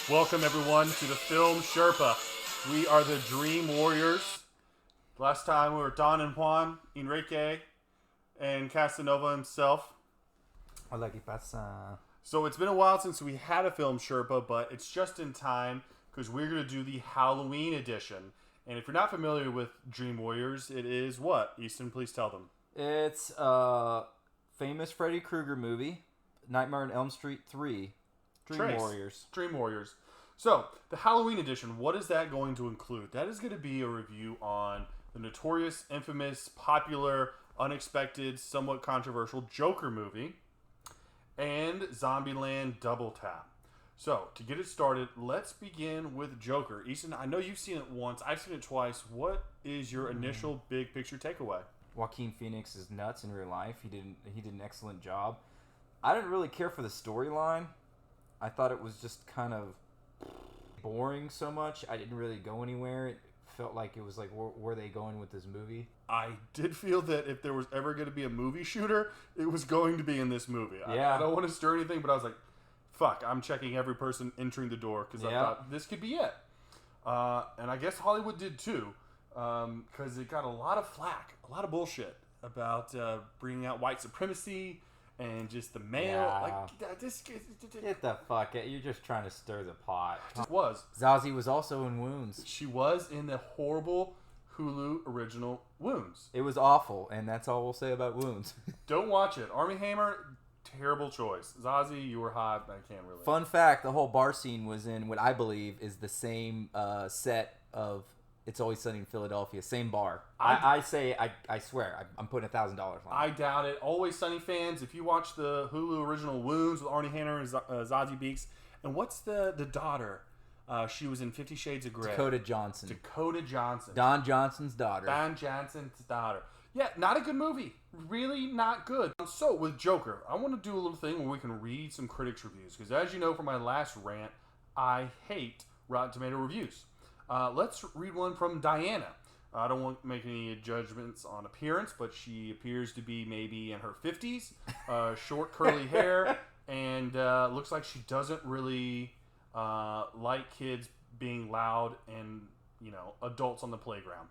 Welcome everyone to the film Sherpa. We are the Dream Warriors. Last time we were Don and Juan, Enrique, and Casanova himself. Hola, ¿qué pasa? So it's been a while since we had a film Sherpa, but it's just in time because we're going to do the Halloween edition. And if you're not familiar with Dream Warriors, it is what? Easton, please tell them. It's a famous Freddy Kruger movie, Nightmare on Elm Street 3, Dream Warriors. Dream Warriors. So, the Halloween edition, what is that going to include? That is going to be a review on the notorious, infamous, popular, unexpected, somewhat controversial Joker movie and Zombieland Double Tap. So, to get it started, let's begin with Joker. Easton, I know you've seen it once. I've seen it twice. What is your initial big picture takeaway? Joaquin Phoenix is nuts in real life. He did an excellent job. I didn't really care for the storyline. I thought it was just kind of boring so much. I didn't really go anywhere. It felt like it was like, where are they going with this movie? I did feel that if there was ever going to be a movie shooter, it was going to be in this movie. Yeah. I don't want to stir anything, but I was like, fuck, I'm checking every person entering the door because I thought this could be it. And I guess Hollywood did too, because it got a lot of flack, a lot of bullshit about bringing out white supremacy and just the male. Yeah. Like, this Get the fuck out. You're just trying to stir the pot. was. Zazie was also in Wounds. She was in the horrible Hulu original Wounds. It was awful, and that's all we'll say about Wounds. Don't watch it. Armie Hammer, terrible choice. Zazie, you were hot, but I can't really. Fun fact, the whole bar scene was in what I believe is the same set of It's Always Sunny in Philadelphia. Same bar. I swear, I'm putting $1,000 on it. I doubt it. Always Sunny fans, if you watch the Hulu original Wounds with Armie Hammer and Zazie Beetz, and what's the daughter? She was in 50 Shades of Grey. Dakota Johnson. Don Johnson's daughter. Don Johnson's daughter. Yeah, not a good movie. Really not good. So, with Joker, I want to do a little thing where we can read some critics' reviews. Because as you know from my last rant, I hate Rotten Tomato reviews. Let's read one from Diana. I don't want to make any judgments on appearance, but she appears to be maybe in her 50s, short curly hair, and looks like she doesn't really like kids being loud and, adults on the playground.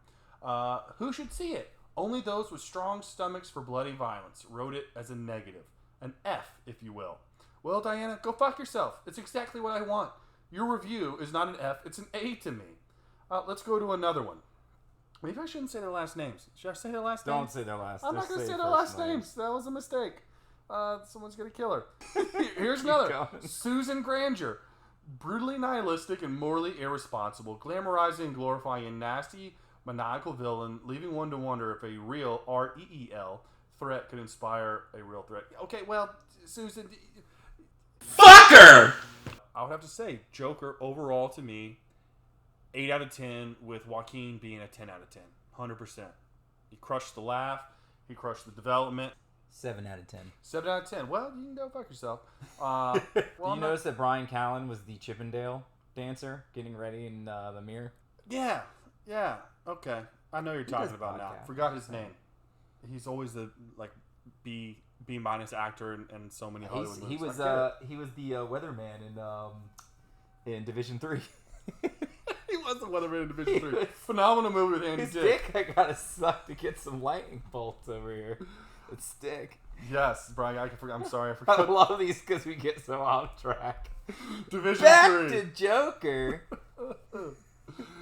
Who should see it? Only those with strong stomachs for bloody violence. Wrote it as a negative. An F, if you will. Well, Diana, go fuck yourself. It's exactly what I want. Your review is not an F, it's an A to me. Let's go to another one. Maybe I shouldn't say their last names. Should I say their last names? Don't say their last names. I'm not going to say their last names. That was a mistake. Someone's going to kill her. Here's another. Susan Granger. Brutally nihilistic and morally irresponsible, glamorizing and glorifying a nasty, maniacal villain, leaving one to wonder if a real, R-E-E-L, threat could inspire a real threat. Okay, well, Susan... Fucker! I would have to say, Joker, overall, to me, 8 out of 10, with Joaquin being a 10 out of 10. 100%. He crushed the laugh. He crushed the development. 7 out of 10. 7 out of 10. Well, you can go fuck yourself. Did you notice that Brian Callen was the Chippendale dancer getting ready in the mirror? Yeah. Okay. I know you're talking about now. Forgot his name. He's always the B minus actor in so many Hollywood movies. He was the weatherman in Division 3. He was the weatherman in Division 3. Phenomenal movie with Andy His Dick. I gotta suck to get some lightning bolts over here. It's stick. Yes, Brian. I'm sorry. I I forgot. love these because we get so off track. Division Back 3. to Joker.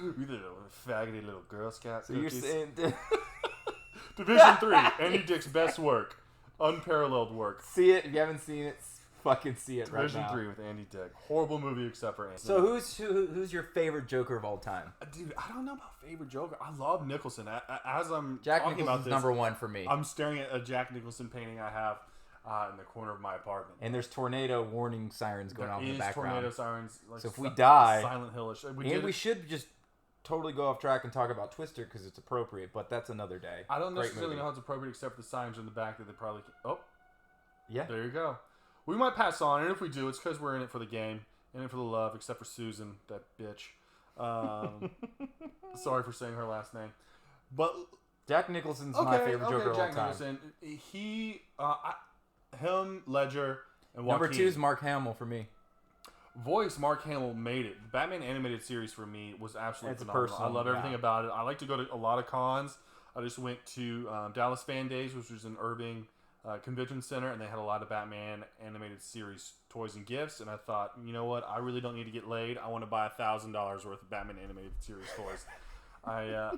We did a faggoty little Girl Scout So cookies. you're saying Division 3. Andy Dick's best work. Unparalleled work. see it? If you haven't seen it, fucking see it right Division now. 3 with Andy Dick. Horrible movie except for Andy. So who's your favorite Joker of all time? Dude, I don't know about favorite Joker. I love Nicholson. As I'm Jack talking Nicholson's about this, number one for me. I'm staring at a Jack Nicholson painting I have in the corner of my apartment. And there's tornado warning sirens going on in the background. Tornado sirens. So if we die, Silent Hillish. We should just totally go off track and talk about Twister because it's appropriate, but that's another day. I don't Great necessarily movie. know how it's appropriate except for the signs in the back that they probably... Oh, Yeah. there you go. We might pass on, and if we do, it's because we're in it for the game, in it for the love, except for Susan, that bitch. Sorry for saying her last name. But Jack Nicholson's my favorite Joker of all Jack time. Nicholson. Him, Ledger, and Joaquin. Number 2 is Mark Hamill for me. voice, Mark Hamill made it. The Batman animated series for me was absolutely It's phenomenal. personal, I love everything yeah. about it. I like to go to a lot of cons. I just went to Dallas Fan Days, which was an Irving convention center, and they had a lot of Batman animated series toys and gifts. And I thought, you know what? I really don't need to get laid. I want to buy $1,000 worth of Batman animated series toys. I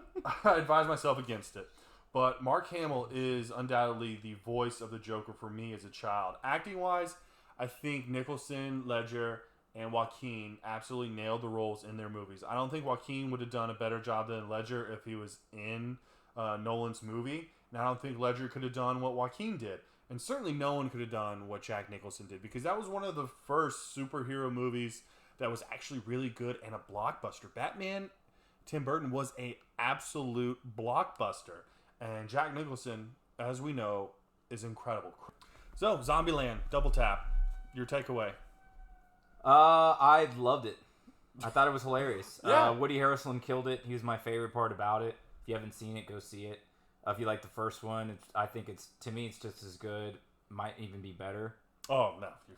advise myself against it. But Mark Hamill is undoubtedly the voice of the Joker for me as a child. Acting wise, I think Nicholson, Ledger, and Joaquin absolutely nailed the roles in their movies. I don't think Joaquin would have done a better job than Ledger if he was in Nolan's movie. And I don't think Ledger could have done what Joaquin did. And certainly no one could have done what Jack Nicholson did, because that was one of the first superhero movies that was actually really good and a blockbuster. Batman, Tim Burton, was a absolute blockbuster. And Jack Nicholson, as we know, is incredible. So, Zombieland, double tap. Your takeaway. I loved it. I thought it was hilarious. Yeah. Woody Harrelson killed it. He was my favorite part about it. If you haven't seen it, go see it. If you like the first one, I think to me, it's just as good. Might even be better. Oh, no. You're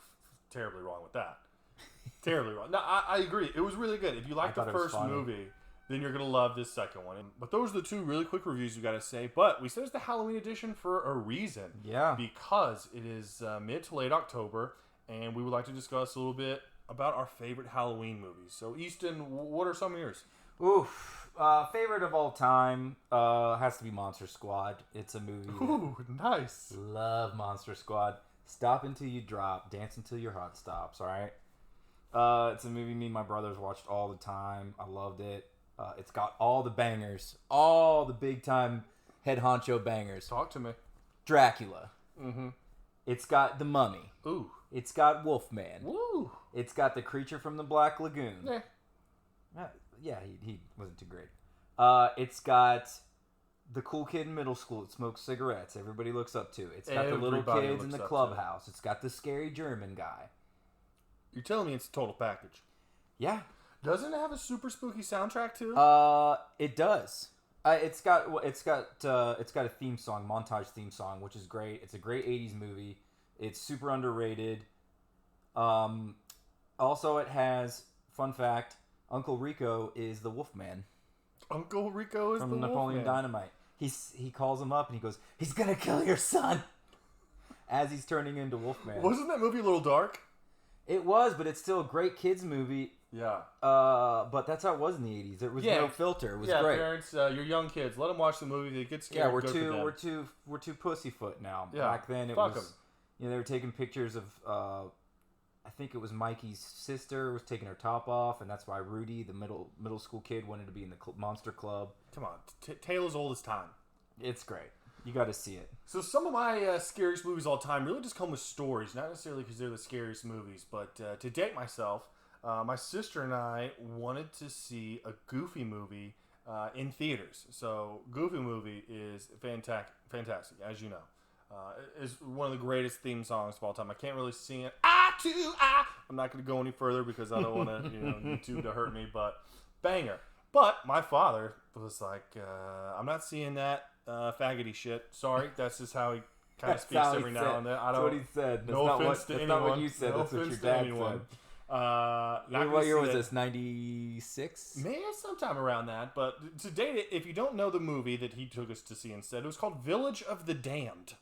terribly wrong with that. Terribly wrong. No, I agree. It was really good. If you like the first movie, then you're going to love this second one. But those are the two really quick reviews we got to say. But we said it's the Halloween edition for a reason. Yeah. Because it is mid to late October, and we would like to discuss a little bit about our favorite Halloween movies. So, Easton, what are some of yours? Oof. Favorite of all time has to be Monster Squad. It's a movie. Ooh, nice. Love Monster Squad. Stop until you drop. Dance until your heart stops, alright? It's a movie me and my brothers watched all the time. I loved it. It's got all the bangers. All the big-time head honcho bangers. Talk to me. Dracula. Mm-hmm. It's got The Mummy. Ooh. It's got Wolfman. Woo. It's got The Creature from the Black Lagoon. Yeah. Yeah, he wasn't too great. It's got the cool kid in middle school that smokes cigarettes. Everybody looks up to. It's got the little Everybody kids in the looks up to. clubhouse. It's got the scary German guy. You're telling me it's a total package. Yeah. Doesn't it have a super spooky soundtrack too? It does. It's got a theme song, montage theme song, which is great. It's a great 80s movie. It's super underrated. Also, it has, fun fact, Uncle Rico is the Wolfman. Uncle Rico is from the Napoleon Wolfman. Dynamite. He calls him up and he goes, "He's gonna kill your son," as he's turning into Wolfman. Wasn't that movie a little dark? It was, but it's still a great kids movie. Yeah. But that's how it was in the 80s. There was no filter. It was great. Parents, your young kids, let them watch the movie. They get scared. Yeah, we're too pussyfoot now. Yeah. Back then it Fuck was, 'em. they were taking pictures of. I think it was Mikey's sister was taking her top off, and that's why Rudy, the middle school kid, wanted to be in the Monster Club. Come on, tale as old as time. It's great. You got to see it. So some of my scariest movies of all time really just come with stories, not necessarily because they're the scariest movies, but to date myself, my sister and I wanted to see a Goofy movie in theaters. So Goofy movie is fantastic, as you know. Is one of the greatest theme songs of all time. I can't really sing it. I'm not going to go any further because I don't want to, YouTube to hurt me. But banger. But my father was like, I'm not seeing that faggoty shit. Sorry, that's just how he kind of speaks every now and then. That's what he said. No offense to anyone. That's not what you said. That's what your dad said. What year was this? 96? Maybe sometime around that. But to date it, if you don't know the movie that he took us to see instead, it was called Village of the Damned.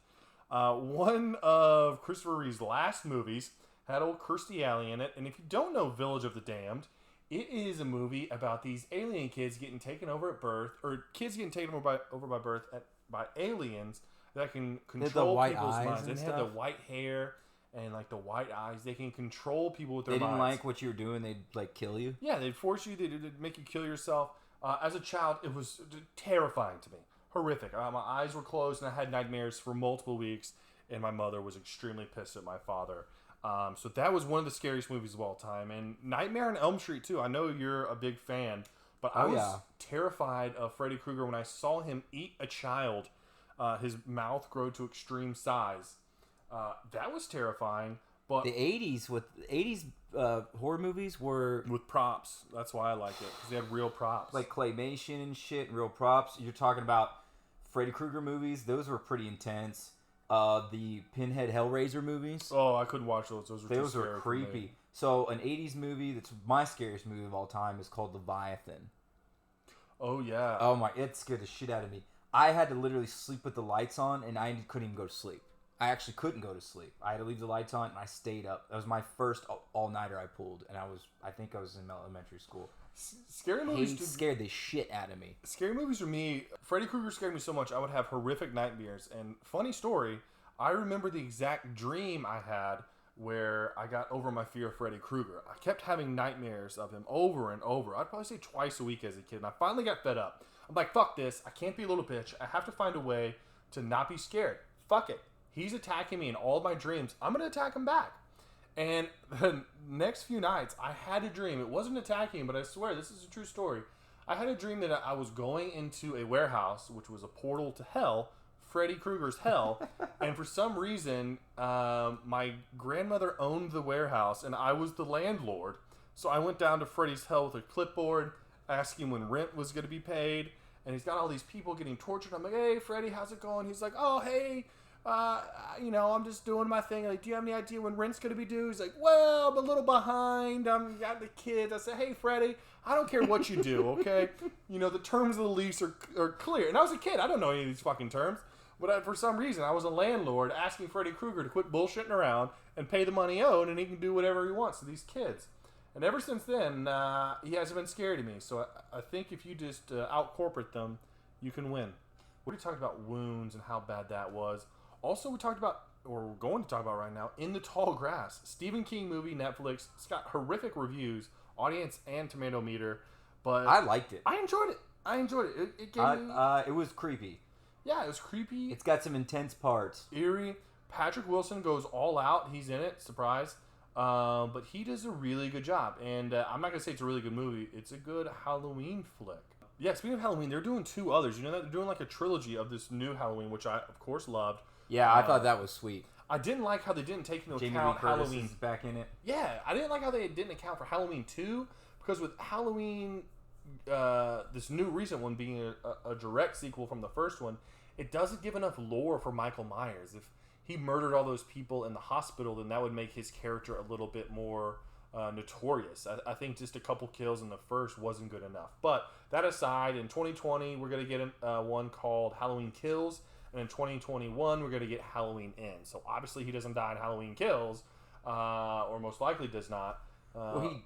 One of Christopher Reeve's last movies had old Kirstie Alley in it. And if you don't know Village of the Damned, it is a movie about these alien kids getting taken over at birth, or kids getting taken over by birth by aliens that can control people's minds. And they had the white hair and like the white eyes. They can control people with their minds. They didn't like what you were doing. They'd like kill you. Yeah, they'd force you. They'd make you kill yourself. As a child, it was terrifying to me. Horrific. My eyes were closed and I had nightmares for multiple weeks. And my mother was extremely pissed at my father. So that was one of the scariest movies of all time. And Nightmare on Elm Street too. I know you're a big fan, but I was terrified of Freddy Krueger when I saw him eat a child. His mouth grow to extreme size. That was terrifying. But the 80s horror movies were with props. That's why I like it, because they had real props, like claymation and shit, real props. You're talking about Freddy Krueger movies; those were pretty intense. The Pinhead Hellraiser movies. Oh, I couldn't watch those. Those were creepy. So an 80s movie that's my scariest movie of all time is called Leviathan. Oh, yeah. Oh my, it scared the shit out of me. I had to literally sleep with the lights on, and I couldn't even go to sleep. I actually couldn't go to sleep. I had to leave the lights on, and I stayed up. That was my first all-nighter I pulled, and I think I was in elementary school. Scary movies scared the shit out of me. Scary movies for me, Freddy Krueger scared me so much I would have horrific nightmares. And funny story, I remember the exact dream I had where I got over my fear of Freddy Krueger. I kept having nightmares of him over and over. I'd probably say twice a week as a kid, and I finally got fed up. I'm like, fuck this. I can't be a little bitch. I have to find a way to not be scared. Fuck it. He's attacking me in all of my dreams. I'm going to attack him back. And the next few nights, I had a dream. It wasn't attacking, but I swear, this is a true story. I had a dream that I was going into a warehouse, which was a portal to hell, Freddy Krueger's hell. And for some reason, my grandmother owned the warehouse, and I was the landlord. So I went down to Freddy's hell with a clipboard, asking when rent was going to be paid. And he's got all these people getting tortured. I'm like, hey, Freddy, how's it going? He's like, oh, hey, I'm just doing my thing. Like, do you have any idea when rent's going to be due? He's like, well, I'm a little behind. I'm got the kids. I said, hey, Freddy, I don't care what you do, okay? The terms of the lease are clear. And I was a kid. I don't know any of these fucking terms. But for some reason, I was a landlord asking Freddy Krueger to quit bullshitting around and pay the money owed, and he can do whatever he wants to these kids. And ever since then, he hasn't been scared of me. So I think if you just out-corporate them, you can win. We talked about Wounds and how bad that was. Also, we talked about, or we're going to talk about right now, In the Tall Grass. Stephen King movie, Netflix. It's got horrific reviews, audience and tomato meter. But I liked it. I enjoyed it. It gave me... It was creepy. Yeah, it was creepy. It's got some intense parts. Eerie. Patrick Wilson goes all out. He's in it. Surprise. But he does a really good job. And I'm not going to say it's a really good movie. It's a good Halloween flick. Yeah, speaking of Halloween, they're doing 2 others. You know that? They're doing like a trilogy of this new Halloween, which I, of course, loved. Yeah, I thought that was sweet. I didn't like how they didn't take into Jamie account Lee Curtis Halloween. is back in it. Yeah, I didn't like how they didn't account for Halloween 2, because with Halloween, this new recent one being a direct sequel from the first one, it doesn't give enough lore for Michael Myers. If he murdered all those people in the hospital, then that would make his character a little bit more notorious. I think just a couple kills in the first wasn't good enough. But that aside, in 2020, we're going to get one called Halloween Kills. And in 2021, we're going to get Halloween Ends. So obviously he doesn't die in Halloween Kills, or most likely does not. Well,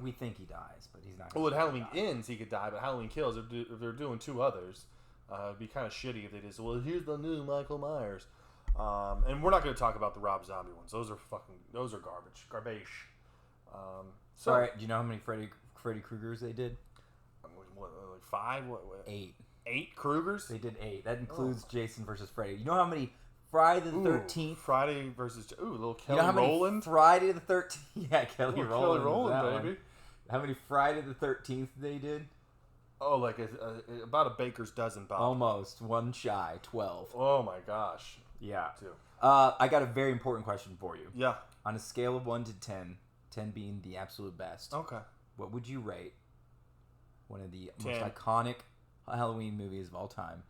we think he dies, but he's not. Well, in Halloween Ends, he could die, but Halloween Kills, if they're doing 2 others, it'd be kind of shitty if they just, well, here's the new Michael Myers. And we're not going to talk about the Rob Zombie ones. Those are garbage. So, all right, do you know how many Freddy Krugers they did? What, like 5? What? 8. 8 Krugers? They did 8. That includes Jason versus Freddy. You know how many Friday the 13th? Friday versus... Ooh, little Kelly you know how many Rowland? Friday the 13th? Yeah, Kelly Rowland. Kelly Rowland, baby. How many Friday the 13th they did? Oh, like about a baker's dozen, Bob. Almost. 1 shy. 12. Oh, my gosh. Yeah. 2. I got a very important question for you. Yeah. On a scale of 1 to 10, 10 being the absolute best. Okay. What would you rate one of the 10. most iconic Halloween movies of all time?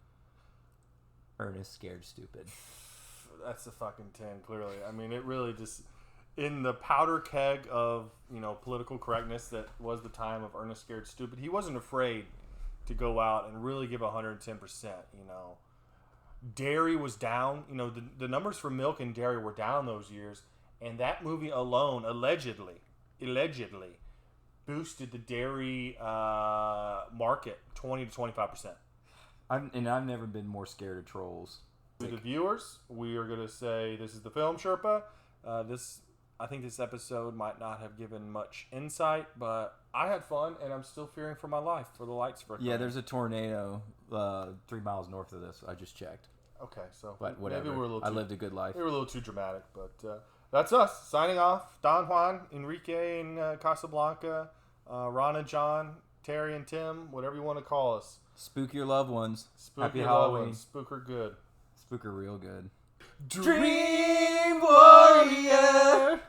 Ernest Scared Stupid. That's a fucking 10, clearly. I mean, it really just... In the powder keg of, political correctness that was the time of Ernest Scared Stupid, he wasn't afraid to go out and really give 110%, Dairy was down. The numbers for milk and dairy were down those years. And that movie alone, allegedly, boosted the dairy market 20 to 25%. I've never been more scared of trolls. To the viewers, we are going to say this is the Film Sherpa. I think this episode might not have given much insight, but I had fun, and I'm still fearing for my life for the lights flickering. Yeah, there's a tornado 3 miles north of this. I just checked. Okay, so but whatever. Maybe we're a little I lived a good life. We were a little too dramatic, but that's us signing off. Don Juan, Enrique, and Casablanca, Ron and John, Terry and Tim, whatever you want to call us. Spook your loved ones. Spook Happy your Halloween. loved ones. Spook her good. Spook her real good. Dream Warrior.